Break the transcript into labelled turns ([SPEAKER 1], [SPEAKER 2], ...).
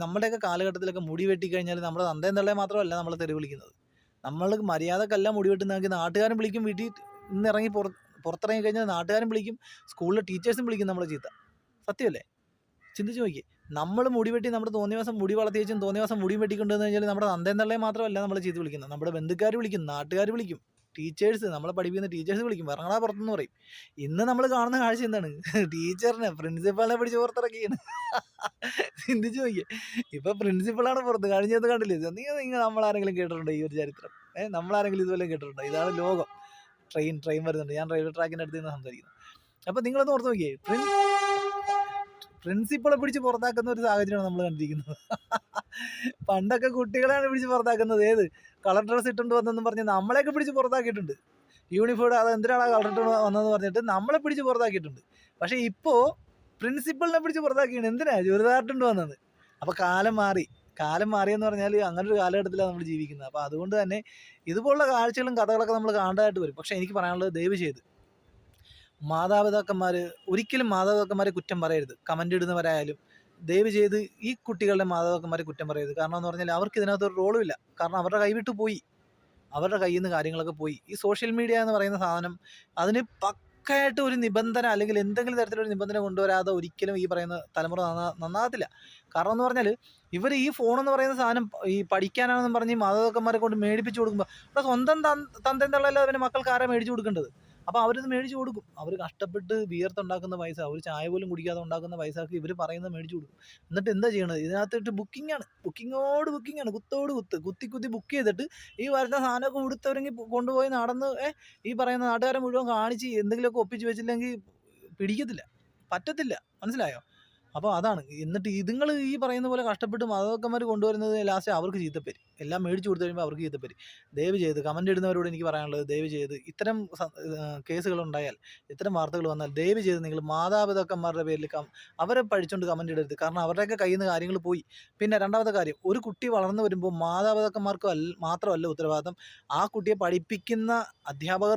[SPEAKER 1] നമ്മുടെയൊക്കെ കാലഘട്ടത്തിലൊക്കെ മുടി വെട്ടിക്കഴിഞ്ഞാൽ നമ്മുടെ തന്തയും തള്ളയും മാത്രമല്ല നമ്മളെ തെറി വിളിക്കുന്നത്. നമ്മൾ മര്യാദക്കല്ല മുടി വെട്ടുന്നതെങ്കിൽ നാട്ടുകാരും വിളിക്കും, വീട്ടിൽ നിന്ന് ഇറങ്ങി പുറത്തിറങ്ങി കഴിഞ്ഞാൽ നാട്ടുകാരും വിളിക്കും, സ്കൂളിലെ ടീച്ചേഴ്സും വിളിക്കും നമ്മളെ ചീത്ത. സത്യമല്ലേ? ചിന്തിച്ച് നോക്കിയേ. നമ്മൾ മുടി വെട്ടി നമ്മുടെ തോന്നിയ ദിവസം മുടി വളർത്തി വെച്ചും തോന്നിയ ദിവസം മുടിയും വെട്ടിക്കൊണ്ടുവന്ന് കഴിഞ്ഞാൽ നമ്മുടെ തന്തയും തള്ളയും മാത്രമല്ല നമ്മളെ ചീത്ത വിളിക്കുന്നത്, നമ്മുടെ ബന്ധുക്കാർ വിളിക്കും, നാട്ടുകാർ വിളിക്കും, ടീച്ചേഴ്സ്, നമ്മളെ പഠിപ്പിക്കുന്ന ടീച്ചേഴ്സ് വിളിക്കും, ഇറങ്ങടാ പുറത്തുനിന്ന് പറയും. ഇന്ന് നമ്മൾ കാണുന്ന കാഴ്ച എന്താണ്? ടീച്ചറിനെ, പ്രിൻസിപ്പാളിനെ പിടിച്ച് പുറത്തിറക്കിയാണ്. ചിന്തിച്ച് നോക്കിയേ. ഇപ്പൊ പ്രിൻസിപ്പളാണ് പുറത്ത്. കഴിഞ്ഞത് കണ്ടില്ലേ? നിങ്ങൾ നമ്മളാരെങ്കിലും കേട്ടിട്ടുണ്ടോ ഈ ഒരു ചരിത്രം? നമ്മളാരെങ്കിലും ഇതുപോലെ കേട്ടിട്ടുണ്ടോ? ഇതാണ് ലോകം. ട്രെയിൻ വരുന്നുണ്ട്. ഞാൻ റെയിൽവേ ട്രാക്കിന്റെ അടുത്ത് നിന്ന് സംസാരിക്കുന്നത്. അപ്പൊ നിങ്ങളൊന്ന് ഓർത്ത് നോക്കിയേ. പ്രിൻസിപ്പളെ പിടിച്ച് പുറത്താക്കുന്ന ഒരു സാഹചര്യമാണ് നമ്മൾ കണ്ടിരിക്കുന്നത്. പണ്ടൊക്കെ കുട്ടികളെയാണ് പിടിച്ച് പുറത്താക്കുന്നത്. ഏത് കളർ ഡ്രസ് ഇട്ടുകൊണ്ട് വന്നെന്നും പറഞ്ഞ് നമ്മളെയൊക്കെ പിടിച്ച് പുറത്താക്കിയിട്ടുണ്ട്. യൂണിഫോം അത് എന്തിനാണ് കളർ ഇട്ട് വന്നതെന്ന് പറഞ്ഞിട്ട് നമ്മളെ പിടിച്ച് പുറത്താക്കിയിട്ടുണ്ട്. പക്ഷേ ഇപ്പോൾ പ്രിൻസിപ്പളിനെ പിടിച്ച് പുറത്താക്കിയാണ്. എന്തിനാ? ചുരിദാറിട്ടുണ്ട് വന്നത്. അപ്പോൾ കാലം മാറി. കാലം മാറിയെന്ന് പറഞ്ഞാൽ അങ്ങനെ ഒരു കാലഘട്ടത്തിലാണ് നമ്മൾ ജീവിക്കുന്നത്. അപ്പോൾ അതുകൊണ്ട് തന്നെ ഇതുപോലുള്ള കാഴ്ചകളും കഥകളൊക്കെ നമ്മൾ കാണേണ്ടതായിട്ട് വരും. പക്ഷേ എനിക്ക് പറയാനുള്ളത്, ദയവ് ചെയ്ത് ഒരിക്കലും മാതാപിതാക്കന്മാരെ കുറ്റം പറയരുത്. കമൻ്റ് ഇടുന്നവരായാലും ദയവ് ചെയ്ത് ഈ കുട്ടികളുടെ മാതാപിതാക്കന്മാരെ കുറ്റം പറയരുത്. കാരണം എന്ന് പറഞ്ഞാൽ അവർക്ക് ഇതിനകത്ത് ഒരു റോളും ഇല്ല. കാരണം അവരുടെ കൈവിട്ട് പോയി, അവരുടെ കയ്യിൽ നിന്ന് കാര്യങ്ങളൊക്കെ പോയി. ഈ സോഷ്യൽ മീഡിയ എന്ന് പറയുന്ന സാധനം അതിന് പക്കയായിട്ട് ഒരു നിബന്ധന അല്ലെങ്കിൽ എന്തെങ്കിലും തരത്തിലൊരു നിബന്ധന കൊണ്ടുവരാതെ ഒരിക്കലും ഈ പറയുന്ന തലമുറ നന്നാകത്തില്ല. കാരണം എന്ന് പറഞ്ഞാൽ ഇവർ ഈ ഫോണെന്ന് പറയുന്ന സാധനം ഈ പഠിക്കാനാണെന്ന് പറഞ്ഞ് മാതാപിതാക്കന്മാരെ കൊണ്ട് മേടിപ്പിച്ച് കൊടുക്കുമ്പോൾ ഇവിടെ സ്വന്തം തന്തയും തള്ളയല്ല അവൻ്റെ മക്കൾക്ക് ആരാ മേടിച്ച് കൊടുക്കേണ്ടത്? അപ്പോൾ അവരിത് മേടിച്ച് കൊടുക്കും. അവർ കഷ്ടപ്പെട്ട് വിയർത്തുണ്ടാക്കുന്ന പൈസ, ഒരു ചായ പോലും കുടിക്കാതെ ഉണ്ടാക്കുന്ന പൈസക്ക് ഇവർ പറയുന്നത് മേടിച്ച് കൊടുക്കും. എന്നിട്ട് എന്താ ചെയ്യണത്? ഇതിനകത്തിട്ട് ബുക്കിങ്ങാണ്, ബുക്കിങ്ങാണ്, കുത്തോട് കുത്തി ബുക്ക് ചെയ്തിട്ട് ഈ വരുന്ന സാധനമൊക്കെ ഉടുത്തവരെങ്കിൽ കൊണ്ടുപോയി നടന്ന് ഈ പറയുന്ന നാട്ടുകാരെ മുഴുവൻ കാണിച്ച് എന്തെങ്കിലുമൊക്കെ ഒപ്പിച്ച് വെച്ചില്ലെങ്കിൽ പിടിക്കത്തില്ല, പറ്റത്തില്ല. മനസ്സിലായോ? അപ്പോൾ അതാണ്. എന്നിട്ട് ഇതുങ്ങൾ ഈ പറയുന്ന പോലെ കഷ്ടപ്പെട്ട് മാതാപിതാക്കന്മാർ കൊണ്ടുവരുന്നത് ലാസ്റ്റ് അവർക്ക് ചീത്തപ്പേര്. എല്ലാം മേടിച്ച് കൊടുത്തു കഴിയുമ്പോൾ അവർക്ക് ചീത്തപ്പേര്. ദയവ് ചെയ്ത് കമൻ്റ് ഇടുന്നവരോട് എനിക്ക് പറയാനുള്ളത്, ദയവ് ചെയ്ത് ഇത്തരം കേസുകളുണ്ടായാൽ, ഇത്തരം വാർത്തകൾ വന്നാൽ ദയവ് ചെയ്ത് നിങ്ങൾ മാതാപിതാക്കന്മാരുടെ പേരിൽ അവരെ പഴിച്ചുകൊണ്ട് കമൻ്റ് ഇടരുത്. കാരണം അവരുടെയൊക്കെ കയ്യിൽ നിന്ന് കാര്യങ്ങൾ പോയി. പിന്നെ രണ്ടാമത്തെ കാര്യം, ഒരു കുട്ടി വളർന്നു വരുമ്പോൾ മാതാപിതാക്കന്മാർക്ക് മാത്രമല്ല ഉത്തരവാദിത്തം, ആ കുട്ടിയെ പഠിപ്പിക്കുന്ന അധ്യാപകർ